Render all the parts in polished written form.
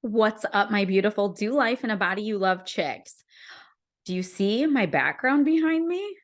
What's up, my beautiful Do Life in a Body You Love chicks? Do you see my background behind me?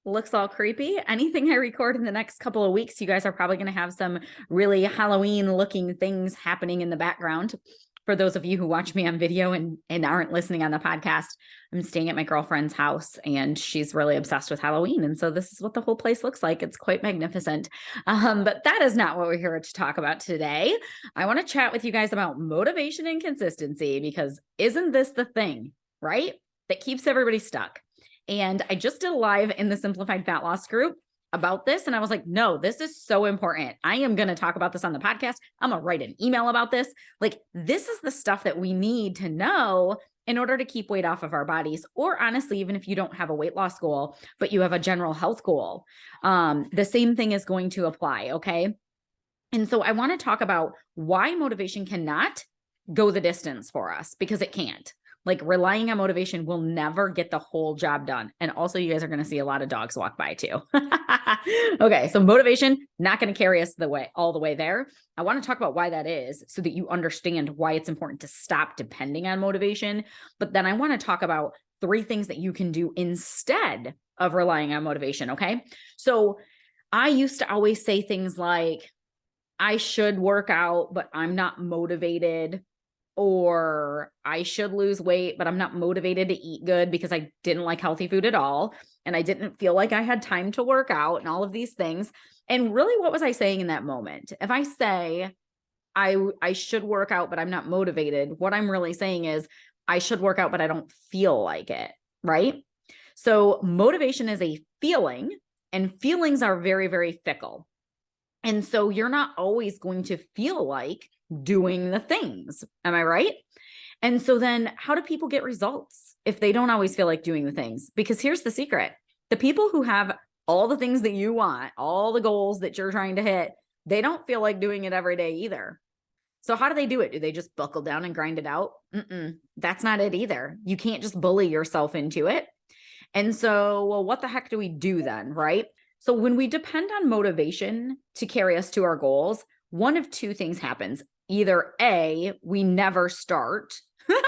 Looks all creepy. Anything I record in the next couple of weeks, you guys are probably going to have some really Halloween looking things happening in the background. For those of you who watch me on video and aren't listening on the podcast, I'm staying at my girlfriend's house and she's really obsessed with Halloween. And so this is what the whole place looks like. It's quite magnificent. But that is not what we're here to talk about today. I want to chat with you guys about motivation and consistency, because isn't this the thing, right, that keeps everybody stuck? And I just did a live in the Simplified Fat Loss group about this. And I was like, no, this is so important. I am going to talk about this on the podcast. I'm going to write an email about this. Like, this is the stuff that we need to know in order to keep weight off of our bodies. Or honestly, even if you don't have a weight loss goal, but you have a general health goal, the same thing is going to apply. Okay. And so I want to talk about why motivation cannot go the distance for us, because it can't. Like, relying on motivation will never get the whole job done. And also, you guys are going to see a lot of dogs walk by too. Okay. So motivation, not going to carry us all the way there. I want to talk about why that is, so that you understand why it's important to stop depending on motivation. But then I want to talk about 3 things that you can do instead of relying on motivation. Okay. So I used to always say things like, I should work out, but I'm not motivated. Or I should lose weight, but I'm not motivated to eat good because I didn't like healthy food at all. And I didn't feel like I had time to work out and all of these things. And really, what was I saying in that moment? If I say I should work out, but I'm not motivated, what I'm really saying is I should work out, but I don't feel like it, right? So motivation is a feeling, and feelings are very, very fickle. And so you're not always going to feel like doing the things. Am I right? And so then how do people get results if they don't always feel like doing the things? Because here's the secret. The people who have all the things that you want, all the goals that you're trying to hit, they don't feel like doing it every day either. So how do they do it? Do they just buckle down and grind it out? That's not it either. You can't just bully yourself into it. And so, well, what the heck do we do then, right? So when we depend on motivation to carry us to our goals, one of 2 things happens. Either A, we never start.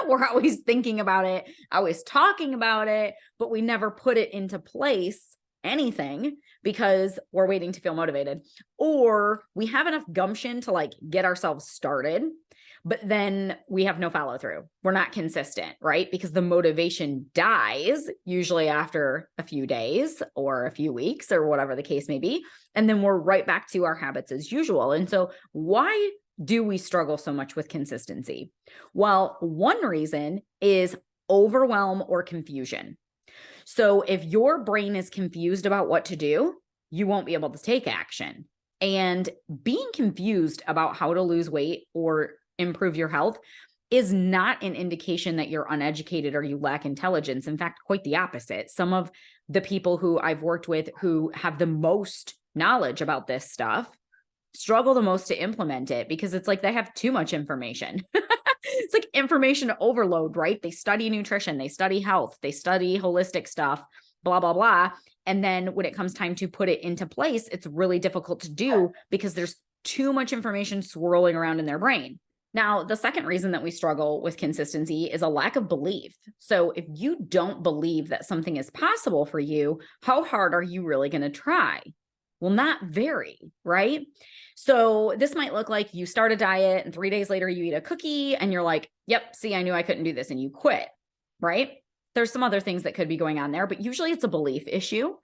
We're always thinking about it, always talking about it, but we never put it into place, anything, because we're waiting to feel motivated. Or we have enough gumption to like get ourselves started, but then we have no follow through. We're not consistent, right? Because the motivation dies usually after a few days or a few weeks or whatever the case may be. And then we're right back to our habits as usual. And so why do we struggle so much with consistency? Well, one reason is overwhelm or confusion. So if your brain is confused about what to do, you won't be able to take action. And being confused about how to lose weight or improve your health is not an indication that you're uneducated or you lack intelligence. In fact, quite the opposite. Some of the people who I've worked with who have the most knowledge about this stuff struggle the most to implement it, because it's like they have too much information. It's like information overload, right? They study nutrition, they study health, they study holistic stuff, blah, blah, blah. And then when it comes time to put it into place, it's really difficult to do because there's too much information swirling around in their brain. Now, the second reason that we struggle with consistency is a lack of belief. So if you don't believe that something is possible for you, how hard are you really going to try? Well, not very, right? So this might look like you start a diet and 3 days later you eat a cookie and you're like, yep, see, I knew I couldn't do this, and you quit, right? There's some other things that could be going on there, but usually it's a belief issue.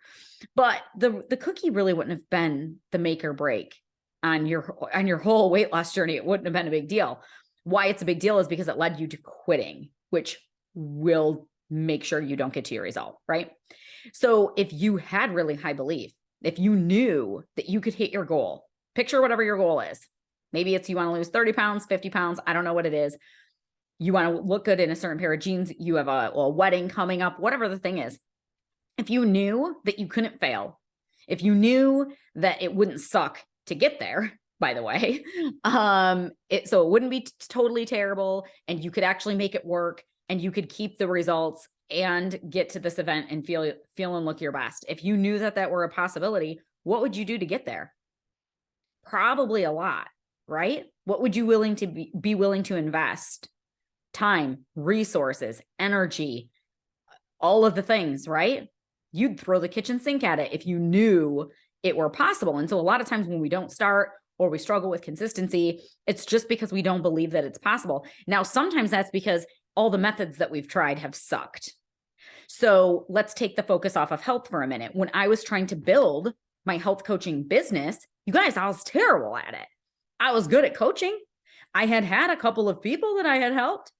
But the cookie really wouldn't have been the make or break on your whole weight loss journey. It wouldn't have been a big deal. Why it's a big deal is because it led you to quitting, which will make sure you don't get to your result, right? So if you had really high belief, if you knew that you could hit your goal, picture whatever your goal is. Maybe it's you want to lose 30 pounds, 50 pounds. I don't know what it is. You want to look good in a certain pair of jeans. You have a wedding coming up, whatever the thing is. If you knew that you couldn't fail, if you knew that it wouldn't suck to get there, by the way, so it wouldn't be totally terrible, and you could actually make it work, and you could keep the results and get to this event and feel and look your best. If you knew that were a possibility, what would you do to get there? Probably a lot, right? What would you be willing to invest time, resources, energy, all of the things, right? You'd throw the kitchen sink at it if you knew it were possible. And so a lot of times when we don't start or we struggle with consistency, it's just because we don't believe that it's possible. Now, sometimes that's because all the methods that we've tried have sucked. So let's take the focus off of health for a minute. When I was trying to build my health coaching business, you guys, I was terrible at it. I was good at coaching. I had a couple of people that I had helped,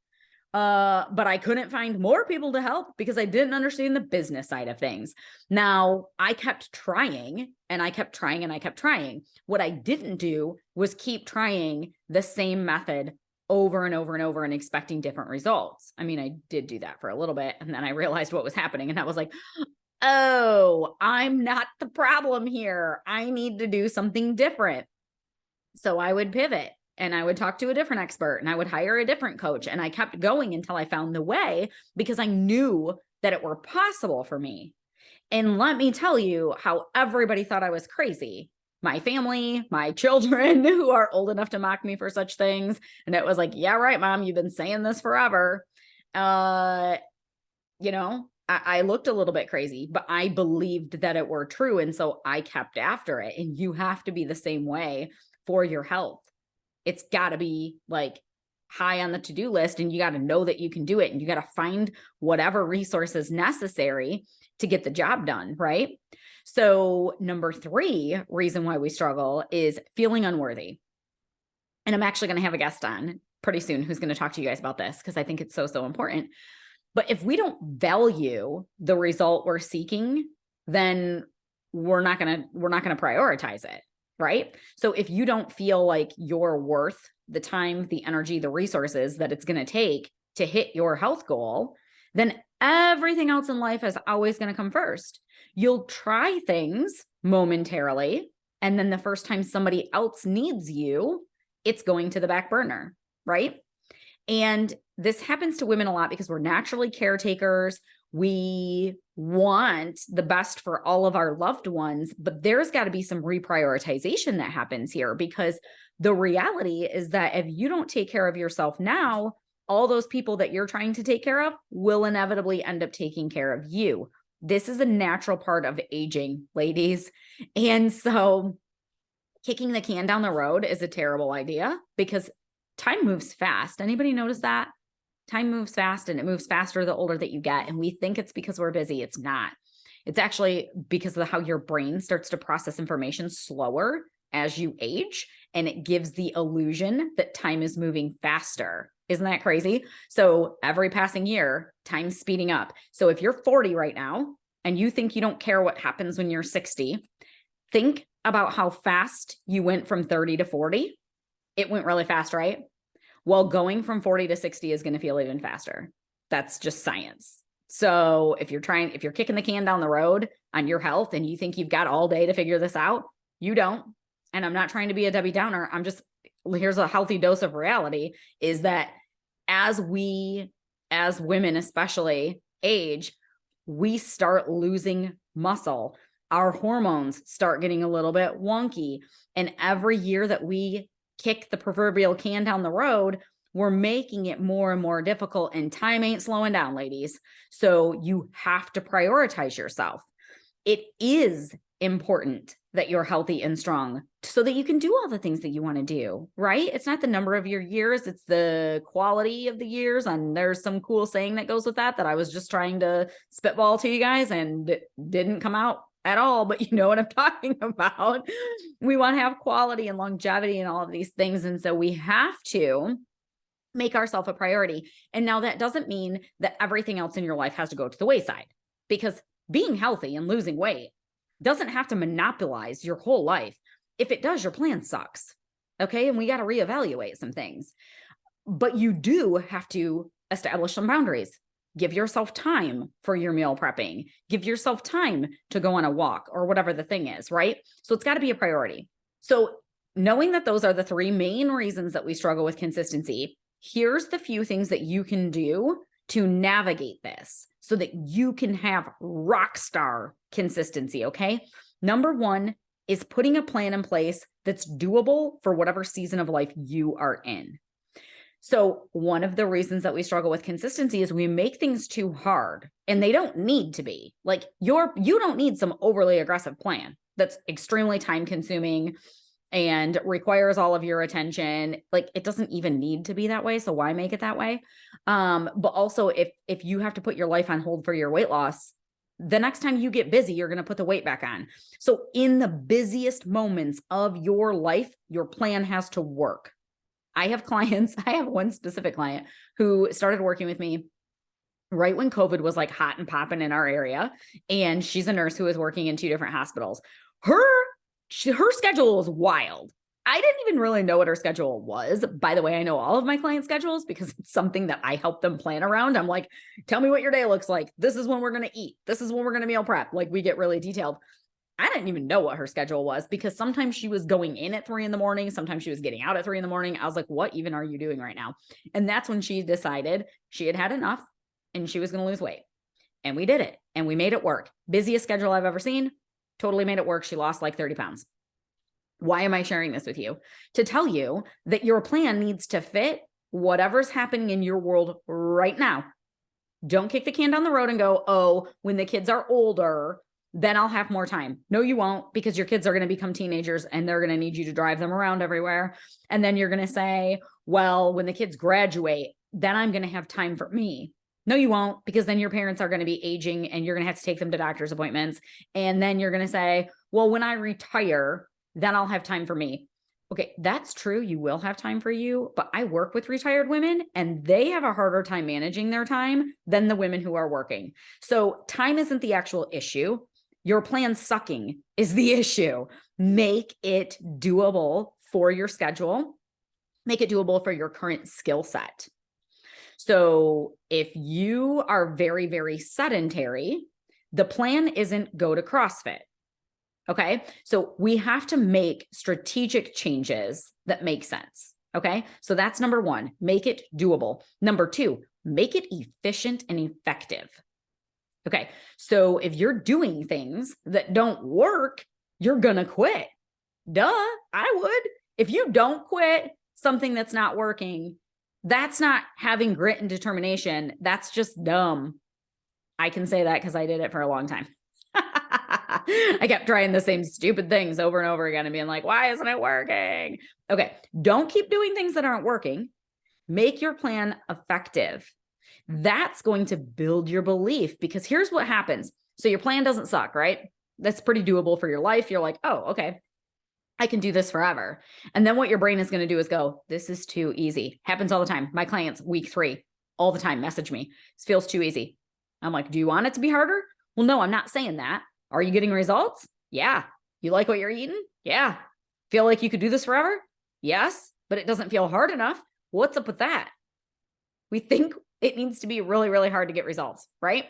but I couldn't find more people to help because I didn't understand the business side of things. Now, I kept trying and I kept trying and I kept trying. What I didn't do was keep trying the same method over and over and over and expecting different results. I mean, I did do that for a little bit, and then I realized what was happening, and I was like, oh, I'm not the problem here. I need to do something different. So I would pivot and I would talk to a different expert and I would hire a different coach. And I kept going until I found the way because I knew that it were possible for me. And let me tell you how everybody thought I was crazy. My family, my children who are old enough to mock me for such things. And it was like, yeah, right, Mom, you've been saying this forever. You know, I looked a little bit crazy, but I believed that it were true. And so I kept after it. And you have to be the same way for your health. It's got to be like high on the to-do list, and you got to know that you can do it, and you got to find whatever resources necessary to get the job done, right? So number 3 reason why we struggle is feeling unworthy. And I'm actually going to have a guest on pretty soon who's going to talk to you guys about this because I think it's so, so important. But if we don't value the result we're seeking, then we're not going to prioritize it. Right? So if you don't feel like you're worth the time, the energy, the resources that it's going to take to hit your health goal, then everything else in life is always going to come first. You'll try things momentarily, and then the first time somebody else needs you, it's going to the back burner, right? And this happens to women a lot because we're naturally caretakers. We want the best for all of our loved ones, but there's got to be some reprioritization that happens here, because the reality is that if you don't take care of yourself now, all those people that you're trying to take care of will inevitably end up taking care of you. This is a natural part of aging, ladies. And so kicking the can down the road is a terrible idea because time moves fast. Anybody notice that? Time moves fast, and it moves faster the older that you get. And we think it's because we're busy. It's not. It's actually because of how your brain starts to process information slower as you age, and it gives the illusion that time is moving faster. Isn't that crazy? So every passing year, time's speeding up. So if you're 40 right now and you think you don't care what happens when you're 60, think about how fast you went from 30 to 40. It went really fast, right? Well, going from 40 to 60 is going to feel even faster. That's just science. So if you're kicking the can down the road on your health and you think you've got all day to figure this out, you don't. And I'm not trying to be a Debbie Downer. Here's a healthy dose of reality, is that as women especially age, we start losing muscle. Our hormones start getting a little bit wonky. And every year that we kick the proverbial can down the road, we're making it more and more difficult, and time ain't slowing down, ladies. So you have to prioritize yourself. It is important that you're healthy and strong so that you can do all the things that you want to do, right? It's not the number of your years, it's the quality of the years. And there's some cool saying that goes with that I was just trying to spitball to you guys and it didn't come out at all, but you know what I'm talking about. We want to have quality and longevity and all of these things. And so we have to make ourselves a priority. And now that doesn't mean that everything else in your life has to go to the wayside, because being healthy and losing weight doesn't have to monopolize your whole life. If it does, your plan sucks. Okay. And we got to reevaluate some things, but you do have to establish some boundaries. Give yourself time for your meal prepping. Give yourself time to go on a walk or whatever the thing is, right? So it's got to be a priority. So knowing that those are the 3 main reasons that we struggle with consistency, here's the few things that you can do to navigate this so that you can have rock star consistency, okay? Number 1 is putting a plan in place that's doable for whatever season of life you are in. So one of the reasons that we struggle with consistency is we make things too hard, and they don't need to be. Like you don't need some overly aggressive plan that's extremely time consuming and requires all of your attention. Like it doesn't even need to be that way. So why make it that way? But also if you have to put your life on hold for your weight loss, the next time you get busy, you're going to put the weight back on. So in the busiest moments of your life, your plan has to work. I have clients, I have one specific client who started working with me right when COVID was like hot and popping in our area. And she's a nurse who is working in 2 different hospitals. Her schedule was wild. I didn't even really know what her schedule was. By the way, I know all of my client schedules because it's something that I help them plan around. I'm like, tell me what your day looks like. This is when we're going to eat. This is when we're going to meal prep. Like we get really detailed. I didn't even know what her schedule was because sometimes she was going in at 3 a.m. Sometimes she was getting out at 3 a.m. I was like, what even are you doing right now? And that's when she decided she had had enough and she was going to lose weight. And we did it and we made it work. Busiest schedule I've ever seen. Totally made it work. She lost like 30 pounds. Why am I sharing this with you? To tell you that your plan needs to fit whatever's happening in your world right now. Don't kick the can down the road and go, oh, when the kids are older, then I'll have more time. No, you won't, because your kids are going to become teenagers and they're going to need you to drive them around everywhere. And then you're going to say, well, when the kids graduate, then I'm going to have time for me. No, you won't, because then your parents are going to be aging and you're going to have to take them to doctor's appointments. And then you're going to say, well, when I retire, then I'll have time for me. Okay, that's true. You will have time for you, but I work with retired women and they have a harder time managing their time than the women who are working. So time isn't the actual issue. Your plan sucking is the issue. Make it doable for your schedule. Make it doable for your current skill set. So if you are very, very sedentary, the plan isn't go to CrossFit. Okay. So we have to make strategic changes that make sense. Okay. So that's number 1, make it doable. Number 2, make it efficient and effective. Okay. So if you're doing things that don't work, you're going to quit. Duh. I would. If you don't quit something that's not working, that's not having grit and determination. That's just dumb. I can say that because I did it for a long time. I kept trying the same stupid things over and over again and being like, why isn't it working? Okay. Don't keep doing things that aren't working. Make your plan effective. That's going to build your belief, because here's what happens. So your plan doesn't suck, right? That's pretty doable for your life. You're like, oh, okay, I can do this forever. And then what your brain is going to do is go, this is too easy. Happens all the time. My clients, week 3, all the time, message me. This feels too easy. I'm like, do you want it to be harder? Well, no, I'm not saying that. Are you getting results? Yeah. You like what you're eating? Yeah. Feel like you could do this forever? Yes, but it doesn't feel hard enough. What's up with that? We think it needs to be really, really hard to get results, right?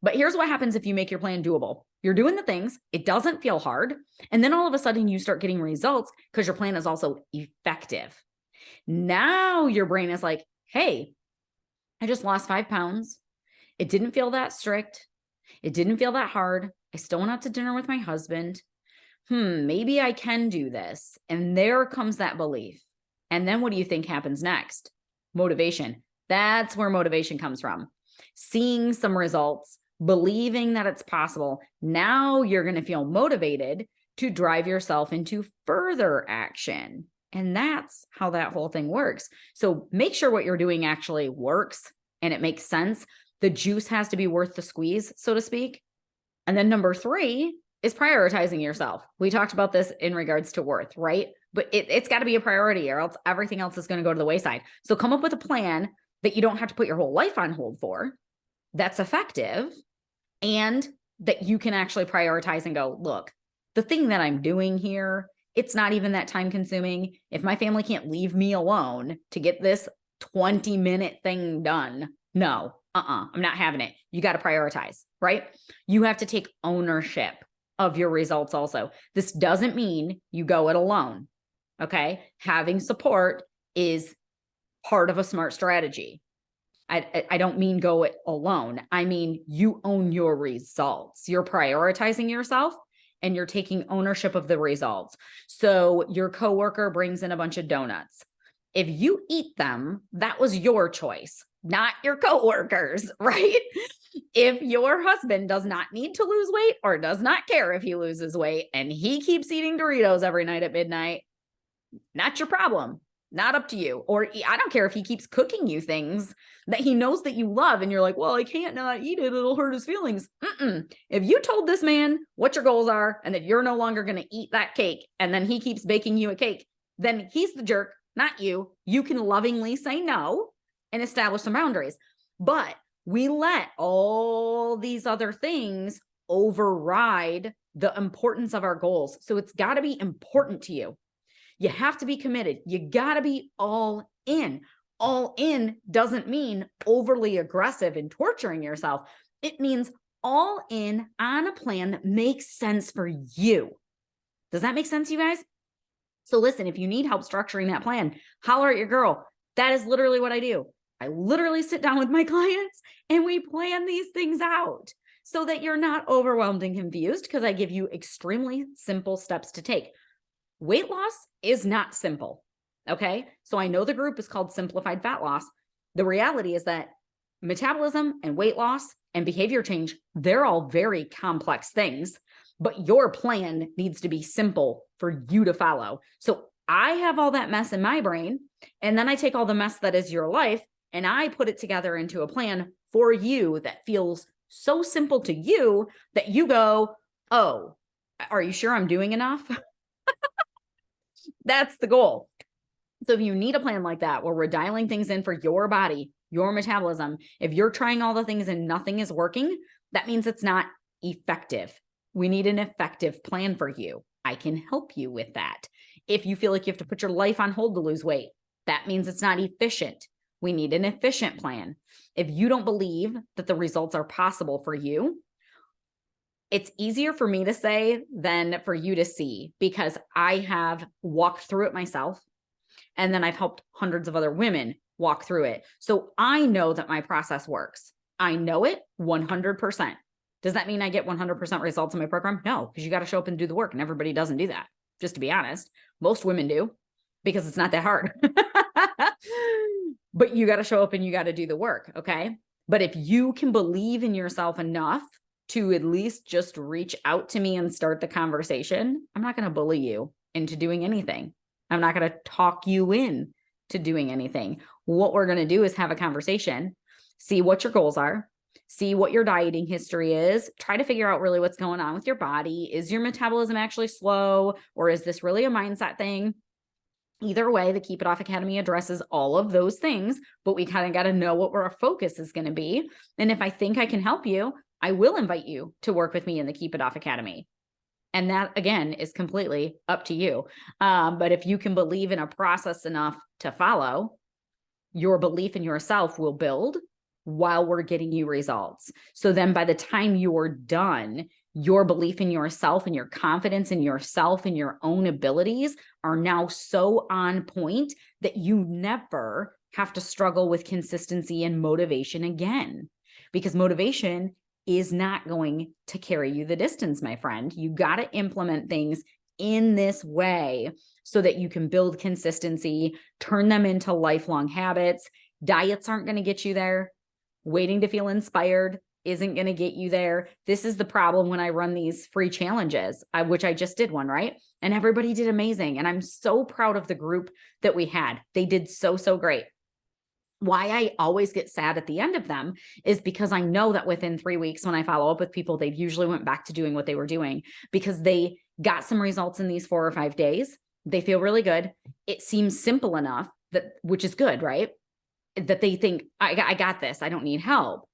But here's what happens if you make your plan doable. You're doing the things, it doesn't feel hard. And then all of a sudden you start getting results because your plan is also effective. Now your brain is like, hey, I just lost 5 pounds. It didn't feel that strict. It didn't feel that hard. I still went out to dinner with my husband. Maybe I can do this. And there comes that belief. And then what do you think happens next? Motivation. That's where motivation comes from. Seeing some results, believing that it's possible. Now you're going to feel motivated to drive yourself into further action. And that's how that whole thing works. So make sure what you're doing actually works and it makes sense. The juice has to be worth the squeeze, so to speak. And then number 3 is prioritizing yourself. We talked about this in regards to worth, right? But it's got to be a priority or else everything else is going to go to the wayside. So come up with a plan that you don't have to put your whole life on hold for, that's effective, and that you can actually prioritize and go, look, the thing that I'm doing here, it's not even that time consuming. If my family can't leave me alone to get this 20-minute thing done, no, I'm not having it. You got to prioritize, right? You have to take ownership of your results also. This doesn't mean you go it alone. Okay. Having support is part of a smart strategy. I don't mean go it alone. I mean, you own your results. You're prioritizing yourself and you're taking ownership of the results. So your coworker brings in a bunch of donuts. If you eat them, that was your choice, not your coworkers, right? If your husband does not need to lose weight or does not care if he loses weight and he keeps eating Doritos every night at midnight, not your problem, not up to you. Or I don't care if he keeps cooking you things that he knows that you love and you're like, well, I can't not eat it. It'll hurt his feelings. If you told this man what your goals are and that you're no longer going to eat that cake and then he keeps baking you a cake, then he's the jerk, not you. You can lovingly say no and establish some boundaries. But we let all these other things override the importance of our goals. So it's got to be important to you. You have to be committed. You got to be all in. All in doesn't mean overly aggressive and torturing yourself. It means all in on a plan that makes sense for you. Does that make sense, you guys? So listen, if you need help structuring that plan, holler at your girl. That is literally what I do. I literally sit down with my clients and we plan these things out so that you're not overwhelmed and confused, because I give you extremely simple steps to take. Weight loss is not simple. Okay. So I know the group is called Simplified Fat Loss. The reality is that metabolism and weight loss and behavior change, they're all very complex things, but your plan needs to be simple for you to follow. So I have all that mess in my brain, and then I take all the mess that is your life and I put it together into a plan for you that feels so simple to you that you go, oh, are you sure I'm doing enough? That's the goal. So if you need a plan like that, where we're dialing things in for your body, your metabolism, if you're trying all the things and nothing is working, that means it's not effective. We need an effective plan for you. I can help you with that. If you feel like you have to put your life on hold to lose weight, that means it's not efficient. We need an efficient plan. If you don't believe that the results are possible for you, it's easier for me to say than for you to see, because I have walked through it myself. And then I've helped hundreds of other women walk through it. So I know that my process works. I know it 100%. Does that mean I get 100% results in my program? No, because you got to show up and do the work. And everybody doesn't do that. Just to be honest, most women do, because it's not that hard. But you got to show up and you got to do the work. Okay. But if you can believe in yourself enough to at least just reach out to me and start the conversation, I'm not going to bully you into doing anything. I'm not going to talk you in to doing anything. What we're going to do is have a conversation, see what your goals are, see what your dieting history is, try to figure out really what's going on with your body. Is your metabolism actually slow, or is this really a mindset thing? Either way, the Keep It Off Academy addresses all of those things, but we kind of got to know what our focus is going to be. And if I think I can help you, I will invite you to work with me in the Keep It Off Academy. And that, again, is completely up to you. But if you can believe in a process enough to follow, your belief in yourself will build while we're getting you results. So then by the time you're done, your belief in yourself and your confidence in yourself and your own abilities are now so on point that you never have to struggle with consistency and motivation again, because motivation is not going to carry you the distance, my friend. You got to implement things in this way so that you can build consistency, turn them into lifelong habits. Diets aren't going to get you there. Waiting to feel inspired isn't going to get you there. This is the problem when I run these free challenges, which I just did one, right? And everybody did amazing. And I'm so proud of the group that we had. They did so, so great. Why I always get sad at the end of them is because I know that within 3 weeks, when I follow up with people, they've usually went back to doing what they were doing because they got some results in these 4 or 5 days. They feel really good. It seems simple enough that, which is good, right? That they think, I got this. I don't need help.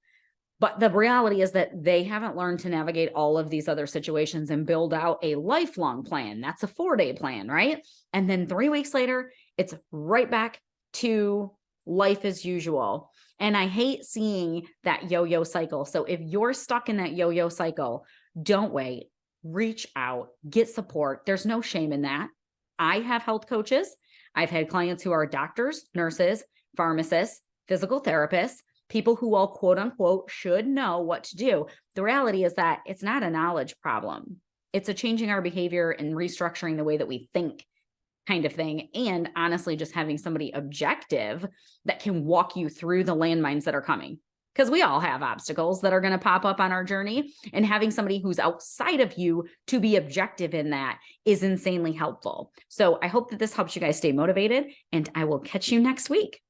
But the reality is that they haven't learned to navigate all of these other situations and build out a lifelong plan. That's a 4-day plan, right? And then 3 weeks later, it's right back to life as usual. And I hate seeing that yo-yo cycle. So if you're stuck in that yo-yo cycle, don't wait, reach out, get support. There's no shame in that. I have health coaches. I've had clients who are doctors, nurses, pharmacists, physical therapists, people who all quote unquote should know what to do. The reality is that it's not a knowledge problem. It's a changing our behavior and restructuring the way that we think kind of thing. And honestly, just having somebody objective that can walk you through the landmines that are coming. Because we all have obstacles that are going to pop up on our journey. And having somebody who's outside of you to be objective in that is insanely helpful. So I hope that this helps you guys stay motivated, and I will catch you next week.